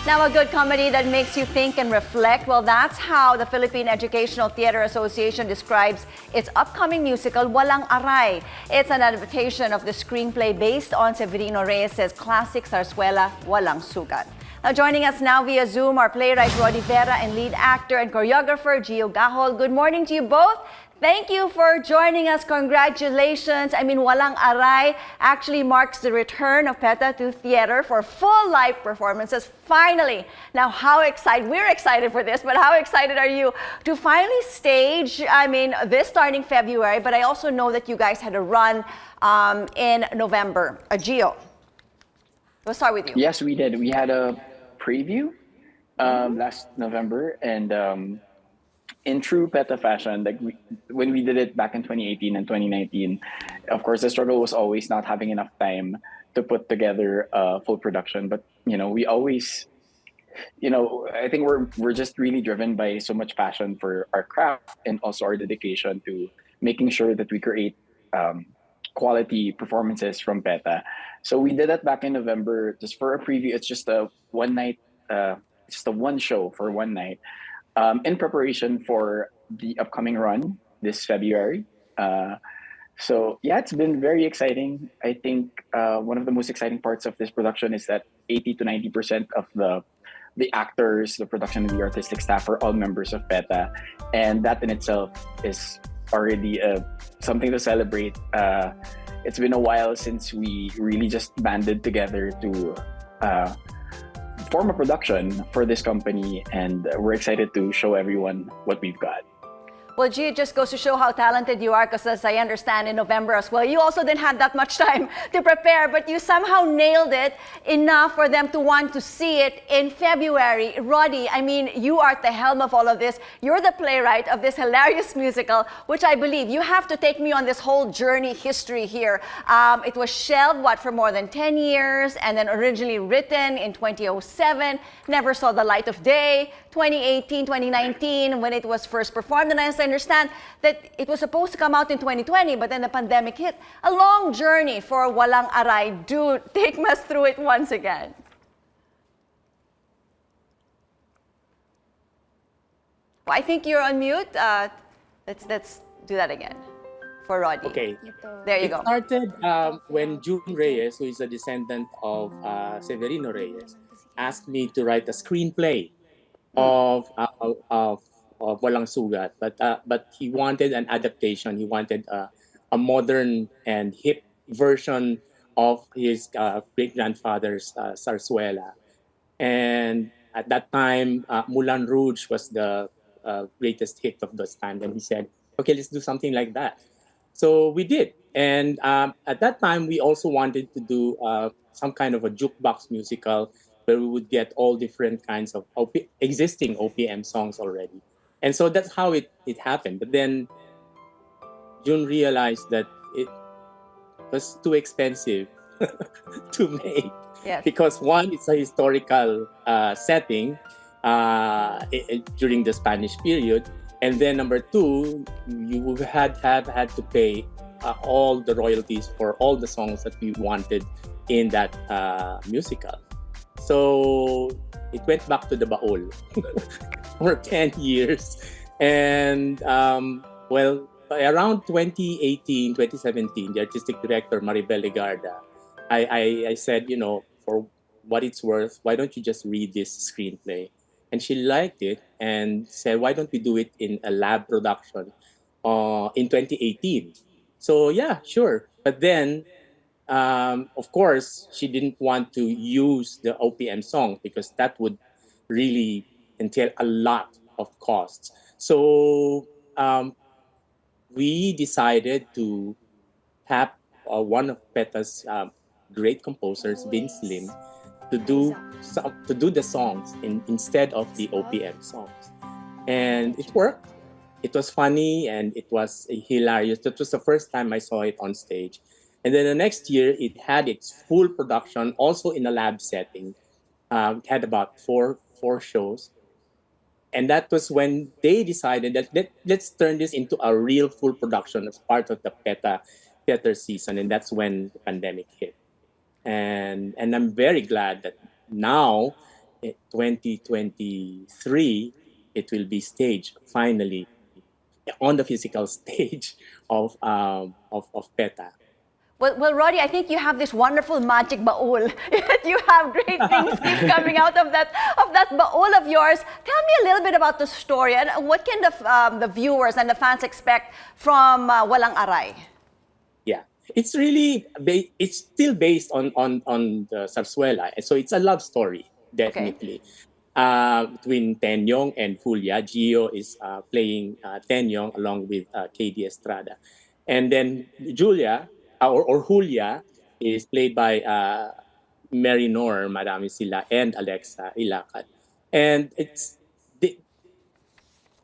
Now, a good comedy that makes you think and reflect, well, that's how the Philippine Educational Theater Association describes its upcoming musical, Walang Aray. It's an adaptation of the screenplay based on Severino Reyes' classic Zarzuela Walang Sugat. Now, joining us now via Zoom are playwright Rody Vera and lead actor and choreographer Gio Gahol. Good morning to you both. Thank you for joining us. Congratulations. I mean, Walang Aray actually marks the return of PETA to theater for full live performances. Finally. Now, how excited, we're excited for this, but how excited are you to finally stage, I mean, this starting February, but I also know that you guys had a run in November. Gio, we'll start with you. Yes, we did. We had a preview last November, and in true PETA fashion, like when we did it back in 2018 and 2019, of course, the struggle was always not having enough time to put together a full production. But, we always, I think we're just really driven by so much passion for our craft and also our dedication to making sure that we create quality performances from PETA. So we did that back in November just for a preview. It's just a one night, just a one show for one night. In preparation for the upcoming run this February. So yeah, it's been very exciting. I think one of the most exciting parts of this production is that 80 to 90% of the actors, the production, and the artistic staff are all members of PETA, and that in itself is already something to celebrate. It's been a while since we really just banded together to form a production for this company, and we're excited to show everyone what we've got. Well, Gio, it just goes to show how talented you are, because as I understand, in November as well, you also didn't have that much time to prepare, but you somehow nailed it enough for them to want to see it in February. Rody, I mean, you are at the helm of all of this. You're the playwright of this hilarious musical, which I believe you have to take me on this whole journey history here. It was shelved, for more than 10 years, and then originally written in 2007, never saw the light of day. 2018, 2019, when it was first performed, and as I understand that it was supposed to come out in 2020, but then the pandemic hit. A long journey for Walang Aray. Do take us through it once again. Well, I think you're on mute. Let's do that again for Rody. Okay. There you go. It started when Gio Reyes, who is a descendant of Severino Reyes, asked me to write a screenplay of Walang Sugat, but he wanted an adaptation. He wanted a modern and hip version of his great-grandfather's Zarzuela. And at that time, Moulin Rouge was the greatest hit of those times. And he said, okay, let's do something like that. So we did. And at that time, we also wanted to do some kind of a jukebox musical where we would get all different kinds of existing OPM songs already. And so that's how it happened. But then June realized that it was too expensive to make. Yes. Because one, it's a historical setting during the Spanish period. And then number two, you had to pay all the royalties for all the songs that we wanted in that musical. So it went back to the baol for 10 years. And around 2018, 2017, the artistic director, Maribel Legarda, I said, for what it's worth, why don't you just read this screenplay? And she liked it and said, why don't we do it in a lab production in 2018? So yeah, sure. But then, of course, she didn't want to use the OPM song because that would really entail a lot of costs. So we decided to tap one of PETA's great composers, Vince Lim, to do the songs instead of the OPM songs. And it worked. It was funny and it was hilarious. That was the first time I saw it on stage. And then the next year, it had its full production, also in a lab setting. It had about four shows. And that was when they decided that let's turn this into a real full production as part of the PETA theater season. And that's when the pandemic hit. And I'm very glad that now 2023, it will be staged finally on the physical stage of PETA. Well, Roddy, I think you have this wonderful magic baul. You have great things keep coming out of that baul of yours. Tell me a little bit about the story and what can the viewers and the fans expect from Walang Aray? Yeah, it's really it's still based on the Zarzuela, so it's a love story definitely. Between Tenyong and Julia. Gio is playing Tenyong along with KD Estrada, and then Julia or Julia is played by Mary Nor, Madami Sila, and Alexa Ilacad, and it's the,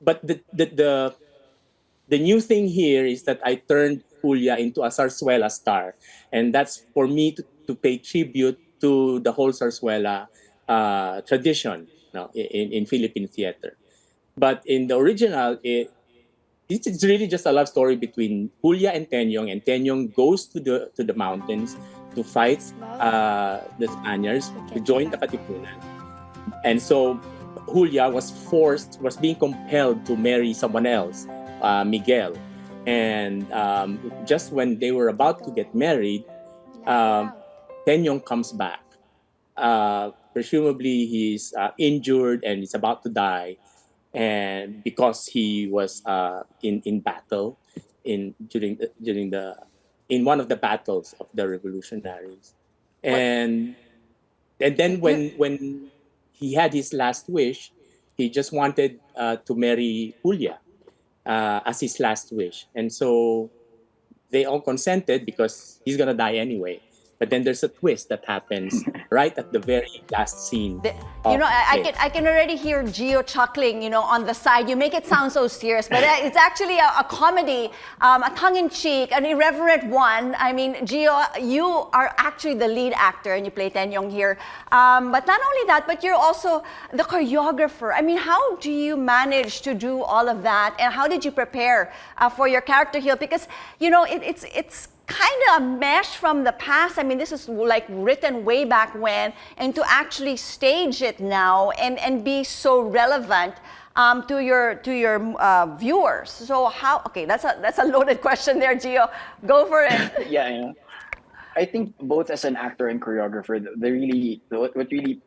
but the new thing here is that I turned Julia into a Zarzuela star. And that's for me to pay tribute to the whole Zarzuela tradition, in Philippine theater. But in the original, it's really just a love story between Julia and Tenyong goes to the mountains to fight the Spaniards, to join the Katipunan. And so Julia was being compelled to marry someone else, Miguel. And just when they were about to get married, Tenyong comes back. Presumably he's injured and he's about to die, and because he was in battle during one of the battles of the revolutionaries, and then when he had his last wish, he just wanted to marry Julia as his last wish, and so they all consented because he's gonna die anyway. But then there's a twist that happens right at the very last scene. I can already hear Gio chuckling, on the side. You make it sound so serious, but it's actually a comedy, a tongue-in-cheek, an irreverent one. I mean, Gio, you are actually the lead actor and you play Tenyong here. But not only that, but you're also the choreographer. I mean, how do you manage to do all of that? And how did you prepare for your character here? Because, it's kind of a mesh from the past. I mean, this is like written way back when, and to actually stage it now and be so relevant to your viewers. So how? Okay, that's a loaded question there, Gio. Go for it. Yeah. I think both as an actor and choreographer, what really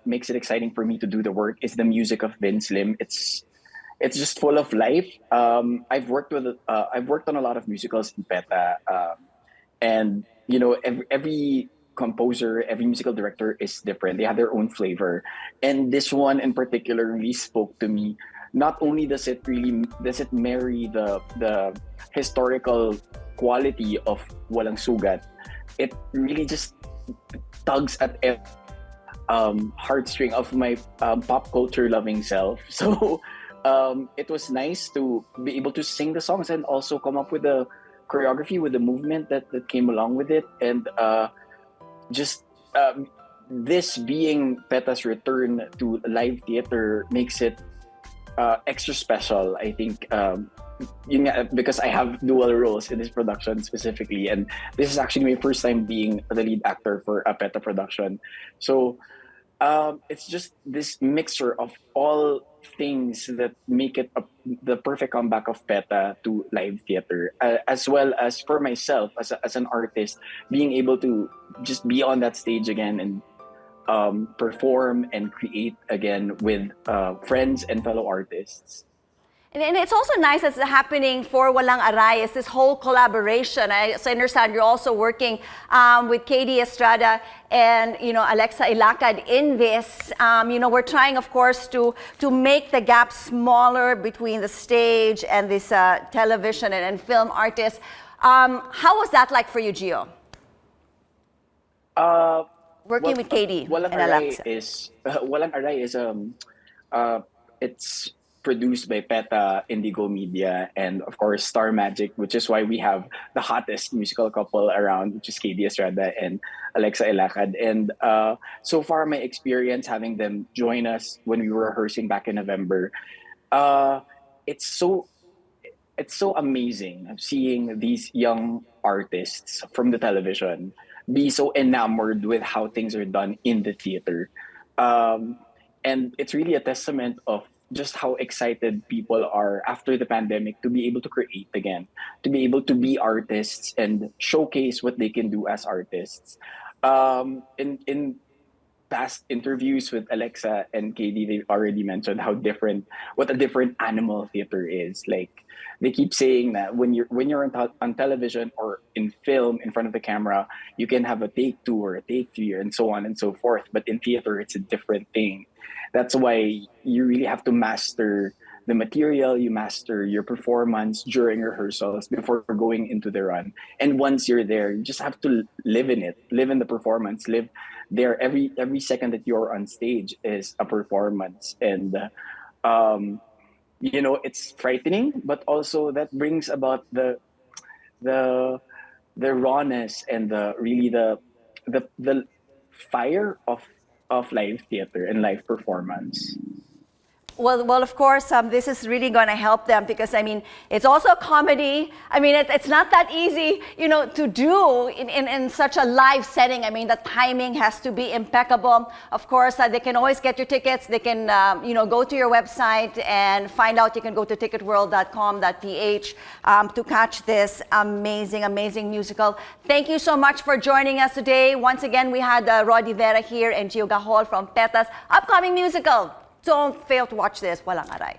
makes it exciting for me to do the work is the music of Vince Lim. It's just full of life. I've worked on a lot of musicals in PETA, and every composer, every musical director is different. They have their own flavor, and this one in particular really spoke to me. Not only does it marry the historical quality of Walang Sugat, it really just tugs at every heartstring of my pop culture loving self. So. It was nice to be able to sing the songs and also come up with the choreography, with the movement that came along with it. And this being PETA's return to live theater makes it extra special, I think, because I have dual roles in this production specifically. And this is actually my first time being the lead actor for a PETA production. So it's just this mixture of all things that make it the perfect comeback of PETA to live theater, as well as for myself as an artist, being able to just be on that stage again and perform and create again with friends and fellow artists. And it's also nice that's happening for Walang Aray, is this whole collaboration. I understand you're also working with KD Estrada and Alexa Ilacad in this. We're trying, of course, to make the gap smaller between the stage and this television and film artists. How was that like for you, Gio? Working with KD Walang and Alexa. Walang Aray is it's produced by PETA, Indigo Media, and of course Star Magic, which is why we have the hottest musical couple around, which is KD Estrada and Alexa Ilacad. And so far, my experience having them join us when we were rehearsing back in November, it's so amazing seeing these young artists from the television be so enamored with how things are done in the theater. And it's really a testament of just how excited people are after the pandemic to be able to create again, to be able to be artists and showcase what they can do as artists. In past interviews with Alexa and KD, they've already mentioned what a different animal theater is. Like they keep saying that when you're on television or in film in front of the camera, you can have a take two or a take three and so on and so forth. But in theater, it's a different thing. That's why you really have to master the material, you master your performance during rehearsals before going into the run. And once you're there, you just have to live in it, live in the performance, live there. Every second that you're on stage is a performance. And it's frightening, but also that brings about the rawness and the fire of live theater and live performance. Well, of course, this is really going to help them because, I mean, it's also a comedy. I mean, it's not that easy, to do in such a live setting. I mean, the timing has to be impeccable. Of course, they can always get your tickets. They can, go to your website and find out. You can go to ticketworld.com.ph to catch this amazing, amazing musical. Thank you so much for joining us today. Once again, we had Rody Vera here and Gio Gahol from PETA's upcoming musical. Don't fail to watch this, Walang Aray.